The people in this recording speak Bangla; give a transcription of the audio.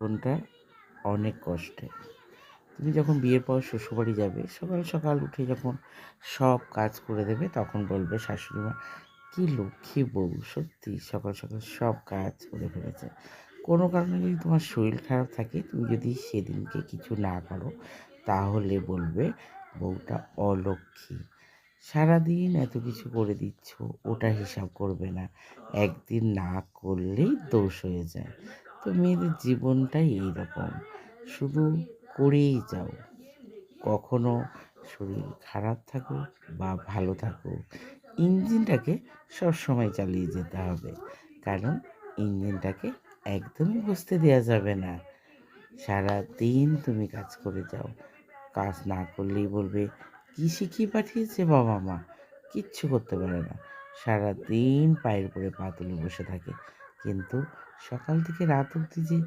জীবনটা অনেক কষ্টের। তুমি যখন বিয়ের পর শ্বশুরবাড়ি যাবে, সকাল, সকাল উঠে যখন সব কাজ করে দেবে, তখন বলবে শাশুড়ি মা, "কি লক্ষ্মী বউ! সত্যি সকাল, সকাল সব কাজ করে ফেলেছে।" কোনো কারণে যদি তোমার শরীর খারাপ থাকে, তুমি যদি সেদিনকে কিছু না করো, তাহলে বলবে বউটা অলক্ষী। সারাদিন এত কিছু করে দিচ্ছ, ওটা হিসাব করবে না। একদিন না করলেই দোষ হয়ে যায়। তো মেয়েদের জীবনটাই এইরকম। শুধু করেই যাও। কখনো শরীর খারাপ থাকুক বা ভালো থাকুক, ইঞ্জিনটাকে সবসময় চালিয়ে যেতে হবে। কারণ ইঞ্জিনটাকে একদমই বসতে দেয়া যাবে না। সারাদিন তুমি কাজ করে যাও। কাজ না করলেই বলবে, "কি শিখিয়ে পাঠিয়েছে বাবা-মা? কিচ্ছু করতে পারে না। সারাদিন পায়ের উপরে পা তুলে বসে থাকে।" কিন্তু সকাল থেকে রাত অবধি যে